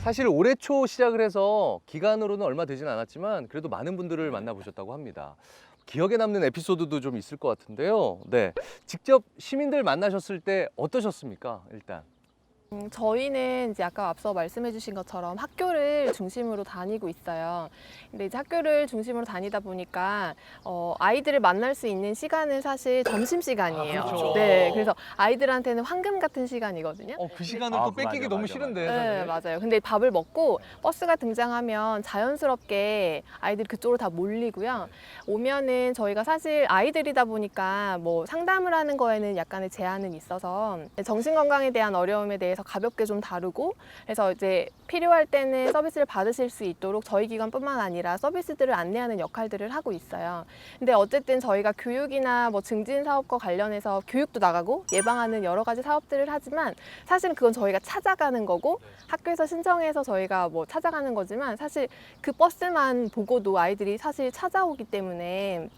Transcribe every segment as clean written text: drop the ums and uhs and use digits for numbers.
사실 올해 초 시작을 해서 기간으로는 얼마 되진 않았지만 그래도 많은 분들을 만나보셨다고 합니다. 기억에 남는 에피소드도 좀 있을 것 같은데요. 네, 직접 시민들 만나셨을 때 어떠셨습니까? 일단. 저희는 이제 아까 앞서 말씀해 주신 것처럼 학교를 중심으로 다니고 있어요. 근데 이제 학교를 중심으로 다니다 보니까 아이들을 만날 수 있는 시간은 사실 점심시간이에요. 아, 그렇죠. 네, 그래서 아이들한테는 황금 같은 시간이거든요. 그 시간을 아, 또 뺏기기 맞아, 너무 맞아, 싫은데. 네, 사실. 맞아요. 근데 밥을 먹고 버스가 등장하면 자연스럽게 아이들이 그쪽으로 다 몰리고요. 오면은 저희가 사실 아이들이다 보니까 뭐 상담을 하는 거에는 약간의 제한은 있어서 정신건강에 대한 어려움에 대해서 가볍게 좀 다루고, 그래서 이제 필요할 때는 서비스를 받으실 수 있도록 저희 기관뿐만 아니라 서비스들을 안내하는 역할들을 하고 있어요. 근데 어쨌든 저희가 교육이나 뭐 증진 사업과 관련해서 교육도 나가고 예방하는 여러 가지 사업들을 하지만 사실은 그건 저희가 찾아가는 거고 학교에서 신청해서 저희가 뭐 찾아가는 거지만 사실 그 버스만 보고도 아이들이 사실 찾아오기 때문에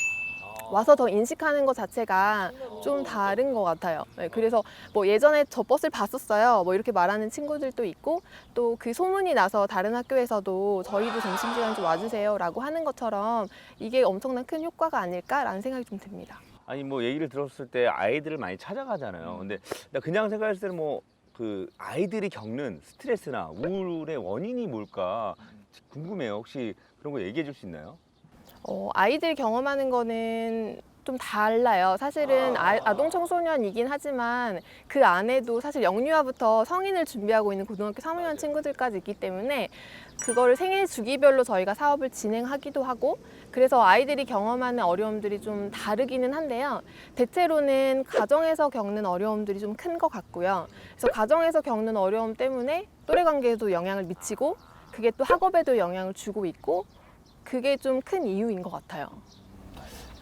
와서 더 인식하는 것 자체가 좀 다른 것 같아요. 네, 그래서 뭐 예전에 저 버스를 봤었어요. 뭐 이렇게 말하는 친구들도 있고, 또 그 소문이 나서 다른 학교에서도 저희도 점심시간 좀 와주세요라고 하는 것처럼 이게 엄청난 큰 효과가 아닐까라는 생각이 좀 듭니다. 아니 뭐 얘기를 들었을 때 아이들을 많이 찾아가잖아요. 근데 나 그냥 생각했을 때는 뭐 그 아이들이 겪는 스트레스나 우울의 원인이 뭘까 궁금해요. 혹시 그런 거 얘기해 줄 수 있나요? 아이들이 경험하는 거는 좀 달라요. 사실은 아동 청소년이긴 하지만 그 안에도 사실 영유아부터 성인을 준비하고 있는 고등학교 3학년 친구들까지 있기 때문에 그거를 생애 주기별로 저희가 사업을 진행하기도 하고, 그래서 아이들이 경험하는 어려움들이 좀 다르기는 한데요. 대체로는 가정에서 겪는 어려움들이 좀 큰 것 같고요. 그래서 가정에서 겪는 어려움 때문에 또래 관계에도 영향을 미치고 그게 또 학업에도 영향을 주고 있고, 그게 좀 큰 이유인 것 같아요.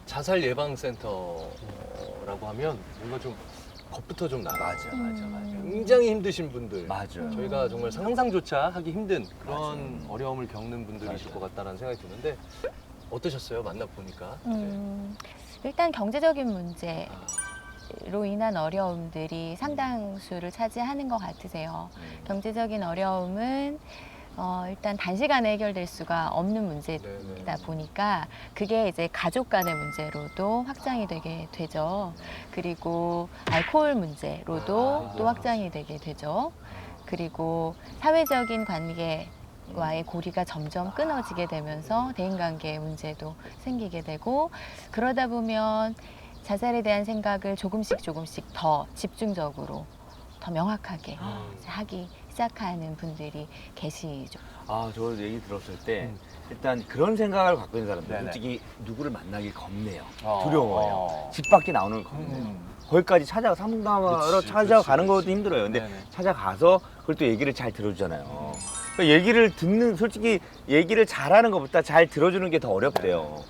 자살 예방센터라고 하면 뭔가 좀 겁부터 좀 나요. 맞아. 굉장히 힘드신 분들. 맞아요. 저희가 정말 상상조차 하기 힘든 그런 어려움을 겪는 분들이실 것 같다는 생각이 드는데 어떠셨어요? 만나 보니까. 일단 경제적인 문제로 인한 어려움들이 상당수를 차지하는 것 같으세요. 경제적인 어려움은 일단 단시간에 해결될 수가 없는 문제이다 보니까 그게 이제 가족 간의 문제로도 확장이 되게 되죠. 그리고 알코올 문제로도 또 확장이 되게 되죠. 그리고 사회적인 관계와의 고리가 점점 끊어지게 되면서 대인관계의 문제도 생기게 되고, 그러다 보면 자살에 대한 생각을 조금씩 더 집중적으로 더 명확하게 하기 시작하는 분들이 계시죠. 아, 저 얘기 들었을 때 일단 그런 생각을 갖고 있는 사람들 네네. 솔직히 누구를 만나기 겁내요. 어. 두려워요. 집 밖에 나오는 거 겁내요. 거기까지 상담하러 그치, 찾아가는 그치. 것도 힘들어요. 근데 네네. 찾아가서 그걸 또 얘기를 잘 들어주잖아요. 그러니까 얘기를 듣는, 솔직히 얘기를 잘하는 것보다 잘 들어주는 게 더 어렵대요.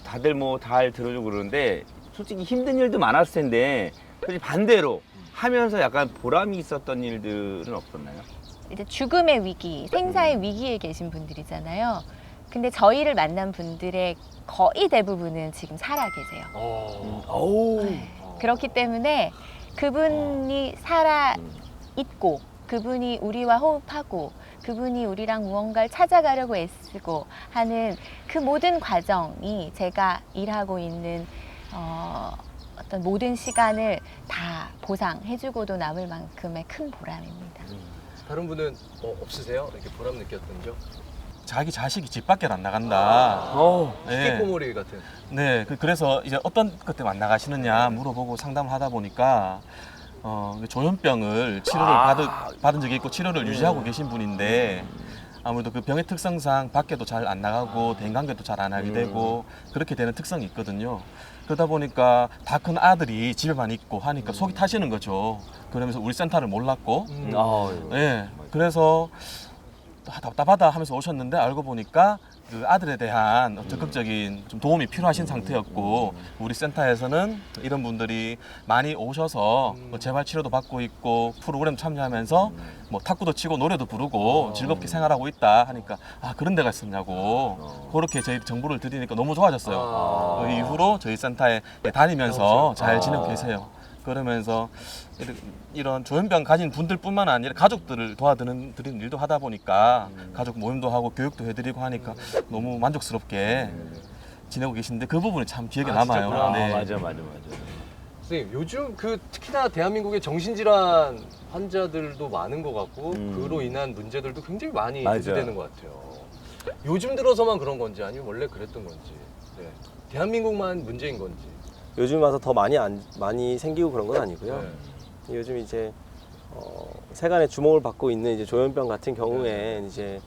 다들 뭐 잘 들어주고 그러는데 솔직히 힘든 일도 많았을 텐데 솔직히 반대로 하면서 약간 보람이 있었던 일들은 없었나요? 이제 죽음의 위기, 생사의 위기에 계신 분들이잖아요. 근데 저희를 만난 분들의 거의 대부분은 지금 살아 계세요. 어우. 네. 그렇기 때문에 그분이 살아 있고, 그분이 우리와 호흡하고, 그분이 우리랑 무언가를 찾아가려고 애쓰고 하는 그 모든 과정이 제가 일하고 있는 어떤 모든 시간을 다 보상해주고도 남을 만큼의 큰 보람입니다. 다른 분은 없으세요? 이렇게 보람 느꼈던 적? 자기 자식이 집 밖에 안 나간다. 희귀꼬물이 같은. 네, 그래서 이제 어떤 것 때문에 안 나가시느냐 물어보고 상담을 하다 보니까 조현병을 치료를 받은 적이 있고 치료를 유지하고 계신 분인데, 아무래도 그 병의 특성상 밖에도 잘 안 나가고 대인관계도 잘 안 하게 되고 그렇게 되는 특성이 있거든요. 그러다 보니까 다 큰 아들이 집에만 있고 하니까 속이 타시는 거죠. 그러면서 우리 센터를 몰랐고, 네, 그래서 답답하다 하면서 오셨는데 알고 보니까 그 아들에 대한 적극적인 좀 도움이 필요하신 상태였고, 우리 센터에서는 이런 분들이 많이 오셔서 뭐 재활 치료도 받고 있고 프로그램 참여하면서 뭐 탁구도 치고 노래도 부르고 즐겁게 생활하고 있다 하니까 그런 데가 있었냐고 그렇게 저희 정보를 드리니까 너무 좋아졌어요. 그 이후로 저희 센터에 다니면서 잘 지내고 계세요. 그러면서 이런 조현병 가진 분들뿐만 아니라 가족들을 도와드리는 일도 하다 보니까 가족 모임도 하고 교육도 해드리고 하니까 너무 만족스럽게 지내고 계신데 그 부분이 참 기억에 남아요. 진짜? 네. 맞아. 선생님 요즘 그 특히나 대한민국의 정신질환 환자들도 많은 것 같고 그로 인한 문제들도 굉장히 많이 맞아요. 대두되는 것 같아요. 요즘 들어서만 그런 건지 아니면 원래 그랬던 건지. 네. 대한민국만 문제인 건지. 요즘 와서 더 많이 생기고 그런 건 아니고요. 네. 요즘 이제 세간의 주목을 받고 있는 이제 조현병 같은 경우에 이제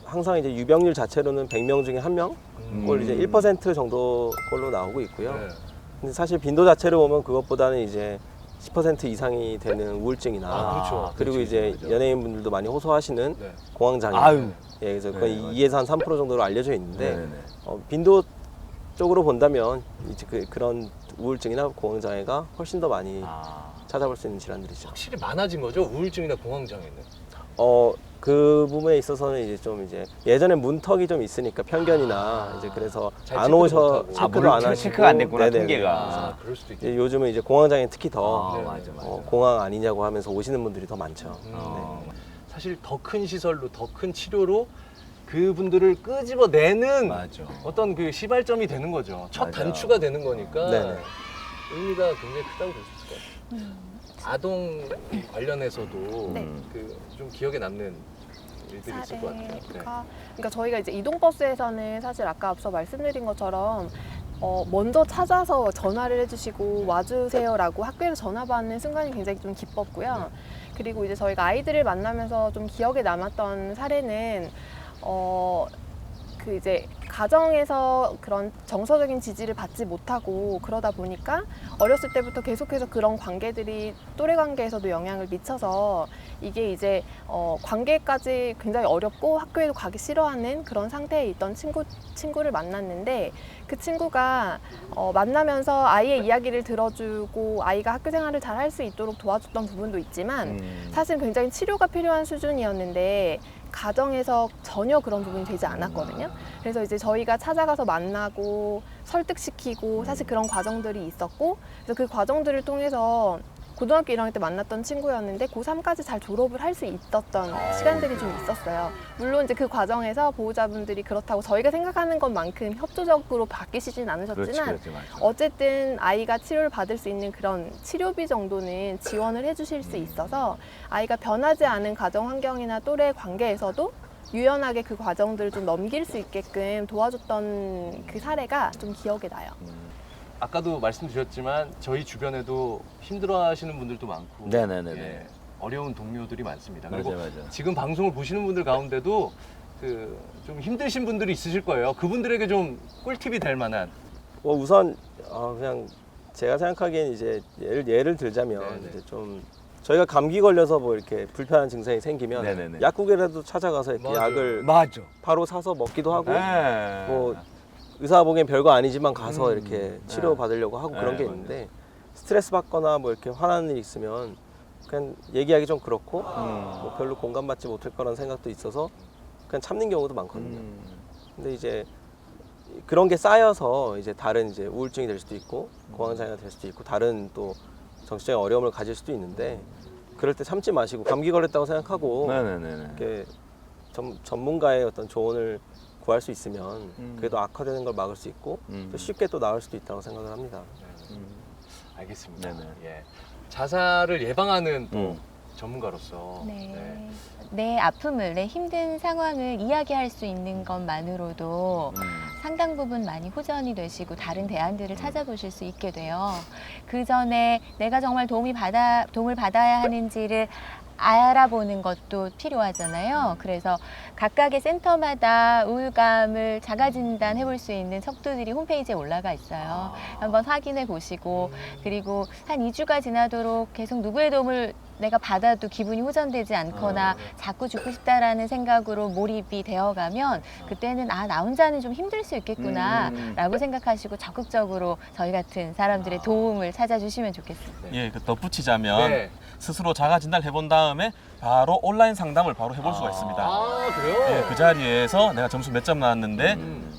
항상 이제 유병률 자체로는 100명 중에 1명, 그걸 이제 1% 정도 걸로 나오고 있고요. 네. 근데 사실 빈도 자체를 보면 그것보다는 이제 10% 이상이 되는 우울증이나 그렇죠. 그리고 그렇지. 이제 맞아. 연예인분들도 많이 호소하시는 네. 공황장애. 아유. 예, 그래서 네, 거의 맞아요. 2에서 한 3% 정도로 알려져 있는데 네네. 빈도 쪽으로 본다면 이제 그런 우울증이나 공황장애가 훨씬 더 많이 찾아볼 수 있는 질환들이죠. 확실히 많아진 거죠. 우울증이나 공황장애는. 그 부분에 있어서는 이제 좀 이제 예전에 문턱이 좀 있으니까 편견이나 이제 그래서 잘 안 체크도 오셔 못하고. 체크도 안 하시고 체크가 안 됐구나, 네네네. 통계가. 그럴 수도 이제 있겠네. 요즘은 이제 공황장애 특히 더 네, 맞아. 공황 아니냐고 하면서 오시는 분들이 더 많죠. 사실 더 큰 시설로 더 큰 치료로 그분들을 끄집어내는 맞아. 어떤 그 시발점이 되는 거죠. 첫 맞아. 단추가 되는 거니까 네네. 의미가 굉장히 크다고 볼 수 있을 것 같아요. 아동 관련해서도 네. 그 좀 기억에 남는 일들이 있을 것 같아요. 네. 그러니까 저희가 이제 이동버스에서는 사실 아까 앞서 말씀드린 것처럼 먼저 찾아서 전화를 해주시고 와주세요라고 학교에서 전화 받는 순간이 굉장히 좀 기뻤고요. 그리고 이제 저희가 아이들을 만나면서 좀 기억에 남았던 사례는 그 이제 가정에서 그런 정서적인 지지를 받지 못하고 그러다 보니까 어렸을 때부터 계속해서 그런 관계들이 또래 관계에서도 영향을 미쳐서 이게 이제 관계까지 굉장히 어렵고 학교에도 가기 싫어하는 그런 상태에 있던 친구를 만났는데 그 친구가 만나면서 아이의 이야기를 들어주고 아이가 학교 생활을 잘 할 수 있도록 도와줬던 부분도 있지만 사실 굉장히 치료가 필요한 수준이었는데 가정에서 전혀 그런 부분이 되지 않았거든요. 그래서 이제 저희가 찾아가서 만나고 설득시키고 사실 그런 과정들이 있었고 그래서 그 과정들을 통해서 고등학교 1학년 때 만났던 친구였는데 고3까지 잘 졸업을 할 수 있었던 시간들이 좀 있었어요. 물론 이제 그 과정에서 보호자분들이 그렇다고 저희가 생각하는 것만큼 협조적으로 바뀌시진 않으셨지만 그렇지, 맞아. 어쨌든 아이가 치료를 받을 수 있는 그런 치료비 정도는 지원을 해주실 수 있어서 아이가 변하지 않은 가정 환경이나 또래 관계에서도 유연하게 그 과정들을 좀 넘길 수 있게끔 도와줬던 그 사례가 좀 기억에 나요. 아까도 말씀드렸지만 저희 주변에도 힘들어하시는 분들도 많고 네네네네. 예, 어려운 동료들이 많습니다. 맞아, 그리고 맞아. 지금 방송을 보시는 분들 가운데도 그 좀 힘드신 분들이 있으실 거예요. 그분들에게 좀 꿀팁이 될 만한. 우선 그냥 제가 생각하기엔 이제 예를 들자면 네네. 이제 좀 저희가 감기 걸려서 뭐 이렇게 불편한 증상이 생기면 네네네. 약국이라도 찾아가서 이렇게 맞아요. 약을 맞아. 바로 사서 먹기도 하고 네. 뭐 의사 보기엔 별거 아니지만 가서 음. 이렇게 치료 받으려고 하고 그런 네, 게 맞아요. 있는데 스트레스 받거나 뭐 이렇게 화나는 일이 있으면 그냥 얘기하기 좀 그렇고 뭐 별로 공감받지 못할 거라는 생각도 있어서 그냥 참는 경우도 많거든요. 근데 이제 그런 게 쌓여서 이제 다른 이제 우울증이 될 수도 있고 공황장애가 될 수도 있고 다른 또 정신적인 어려움을 가질 수도 있는데 그럴 때 참지 마시고 감기 걸렸다고 생각하고 네네네. 이렇게 전문가의 어떤 조언을 구할 수 있으면 그래도 악화되는 걸 막을 수 있고 또 쉽게 또 나을 수도 있다고 생각을 합니다. 알겠습니다. 네네. 예. 자살을 예방하는 또 전문가로서 네. 내 아픔을, 내 힘든 상황을 이야기할 수 있는 것만으로도 상당 부분 많이 호전이 되시고 다른 대안들을 찾아보실 수 있게 돼요. 그 전에 내가 정말 도움을 받아야 하는지를 알아보는 것도 필요하잖아요. 그래서 각각의 센터마다 우울감을 자가진단해 볼 수 있는 척도들이 홈페이지에 올라가 있어요. 한번 확인해 보시고 그리고 한 2주가 지나도록 계속 누구의 도움을 내가 받아도 기분이 호전되지 않거나 자꾸 죽고 싶다라는 생각으로 몰입이 되어가면 그때는 나 혼자는 좀 힘들 수 있겠구나 라고 생각하시고 적극적으로 저희 같은 사람들의 도움을 찾아주시면 좋겠습니다. 예, 그 덧붙이자면 네. 스스로 자가 진단을 해본 다음에 바로 온라인 상담을 바로 해볼 수가 있습니다. 아, 그래요? 예, 그 자리에서 내가 점수 몇 점 나왔는데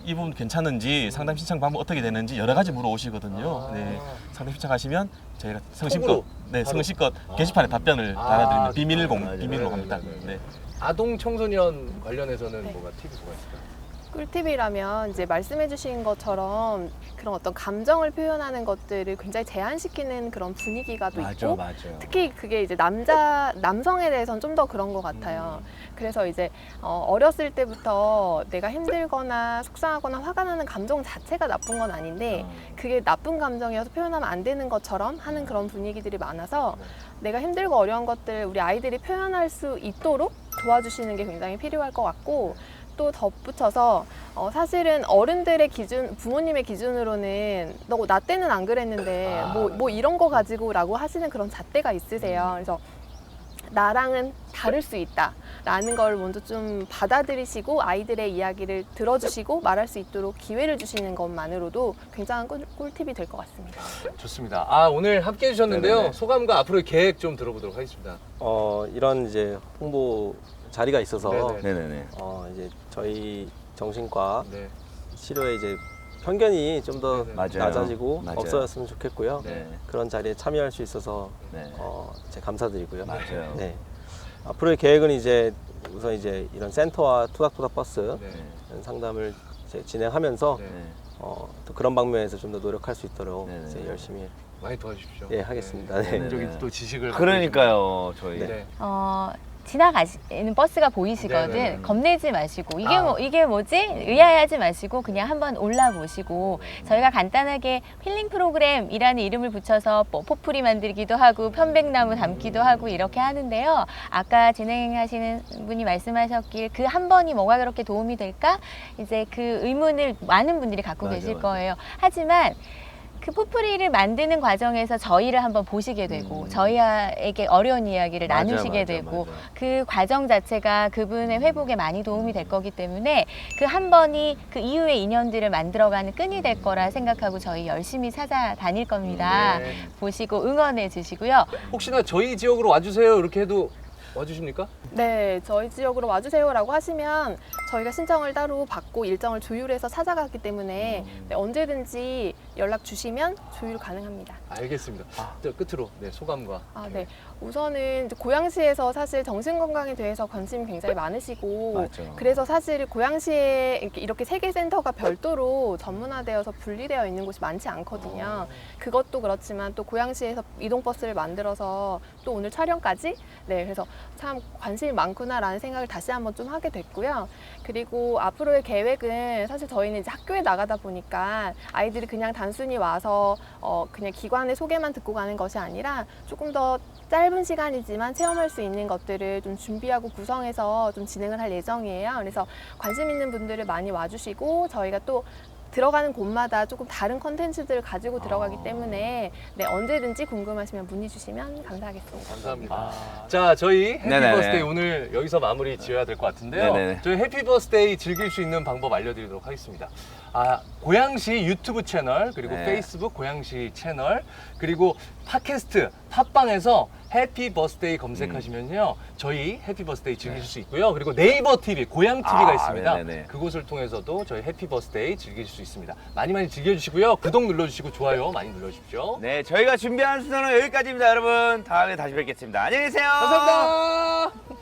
이 부분 괜찮은지 상담 신청 방법 어떻게 되는지 여러 가지 물어오시거든요. 네, 상담 신청하시면 저희가 성심껏 바로? 성심껏 게시판에 답변을 달아드리는 비밀로 합니다. 네. 아동 청소년 관련해서는 네. 뭐가 팁이 뭐가 있을까요? 꿀팁이라면 이제 말씀해주신 것처럼 그런 어떤 감정을 표현하는 것들을 굉장히 제한시키는 그런 분위기가 또 있고 맞아. 특히 그게 이제 남성에 대해서는 좀 더 그런 것 같아요. 그래서 이제 어렸을 때부터 내가 힘들거나 속상하거나 화가 나는 감정 자체가 나쁜 건 아닌데 그게 나쁜 감정이어서 표현하면 안 되는 것처럼 하는 그런 분위기들이 많아서 내가 힘들고 어려운 것들 우리 아이들이 표현할 수 있도록 도와주시는 게 굉장히 필요할 것 같고 또 덧붙여서 사실은 어른들의 기준, 부모님의 기준으로는 너 나 때는 안 그랬는데 뭐 이런 거 가지고라고 하시는 그런 잣대가 있으세요. 그래서 나랑은 다를 수 있다라는 걸 먼저 좀 받아들이시고 아이들의 이야기를 들어주시고 말할 수 있도록 기회를 주시는 것만으로도 굉장한 꿀팁이 될 것 같습니다. 좋습니다. 아, 오늘 함께 해주셨는데요. 네네네. 소감과 앞으로의 계획 좀 들어보도록 하겠습니다. 이런 이제 홍보 자리가 있어서 네네. 네네네. 이제 저희 정신과 네. 치료에 이제 편견이 좀 더 네네. 맞아요. 낮아지고 맞아요. 없어졌으면 좋겠고요. 네. 그런 자리에 참여할 수 있어서 네. 제가 감사드리고요. 맞아요. 네. 앞으로의 계획은 이제 우선 이제 이런 센터와 투닥투닥 버스 네. 이런 상담을 이제 진행하면서 네. 네. 또 그런 방면에서 좀 더 노력할 수 있도록 네네. 이제 열심히 많이 도와주십시오. 예, 하겠습니다. 네. 전문적인 또 지식을 갖고 그러니까요, 저희. 계십니다. 네. 지나가시는 버스가 보이시거든. 네네네. 겁내지 마시고 아. 이게 뭐지? 의아해하지 마시고 그냥 한번 올라보시고 저희가 간단하게 힐링 프로그램이라는 이름을 붙여서 뭐 포풀이 만들기도 하고 편백나무 담기도 하고 이렇게 하는데요. 아까 진행하시는 분이 말씀하셨길 그 한 번이 뭐가 그렇게 도움이 될까? 이제 그 의문을 많은 분들이 갖고 계실 맞아요. 거예요. 하지만 그 포프리를 만드는 과정에서 저희를 한번 보시게 되고 저희에게 어려운 이야기를 맞아, 나누시게 맞아, 되고 맞아. 그 과정 자체가 그분의 회복에 많이 도움이 될 거기 때문에 그 한 번이 그 이후의 인연들을 만들어가는 끈이 될 거라 생각하고 저희 열심히 찾아다닐 겁니다. 네. 보시고 응원해 주시고요. 혹시나 저희 지역으로 와주세요 이렇게 해도 와주십니까? 네, 저희 지역으로 와주세요라고 하시면 저희가 신청을 따로 받고 일정을 조율해서 찾아가기 때문에 네, 언제든지 연락 주시면 조율 가능합니다. 알겠습니다. 저 끝으로 네, 소감과 네. 우선은 이제 고양시에서 사실 정신건강에 대해서 관심이 굉장히 많으시고 맞아. 그래서 사실 고양시에 이렇게 세계센터가 별도로 전문화되어서 분리되어 있는 곳이 많지 않거든요. 그것도 그렇지만 또 고양시에서 이동버스를 만들어서 또 오늘 촬영까지 네, 그래서 참 관심이 많구나라는 생각을 다시 한번 좀 하게 됐고요. 그리고 앞으로의 계획은 사실 저희는 이제 학교에 나가다 보니까 아이들이 그냥 단순히 와서 그냥 기관의 소개만 듣고 가는 것이 아니라 조금 더 짧은 시간이지만 체험할 수 있는 것들을 좀 준비하고 구성해서 좀 진행을 할 예정이에요. 그래서 관심 있는 분들을 많이 와주시고 저희가 또 들어가는 곳마다 조금 다른 컨텐츠들을 가지고 들어가기 때문에 네, 언제든지 궁금하시면 문의 주시면 감사하겠습니다. 감사합니다. 자, 저희 해피 네네네. 버스데이 오늘 여기서 마무리 지어야 될 것 같은데요. 네네네. 저희 해피 버스데이 즐길 수 있는 방법 알려드리도록 하겠습니다. 고양시 유튜브 채널 그리고 네. 페이스북 고양시 채널 그리고 팟캐스트 팟빵에서 해피 버스데이 검색하시면요 저희 해피 버스데이 즐기실 수 있고요. 그리고 네이버 TV 고양 TV가 있습니다. 네네네. 그곳을 통해서도 저희 해피 버스데이 즐기실 수 있습니다. 많이 많이 즐겨주시고요. 구독 눌러주시고 좋아요 많이 눌러주십시오. 네, 저희가 준비한 순서는 여기까지입니다, 여러분. 다음에 다시 뵙겠습니다. 안녕히 계세요. 감사합니다.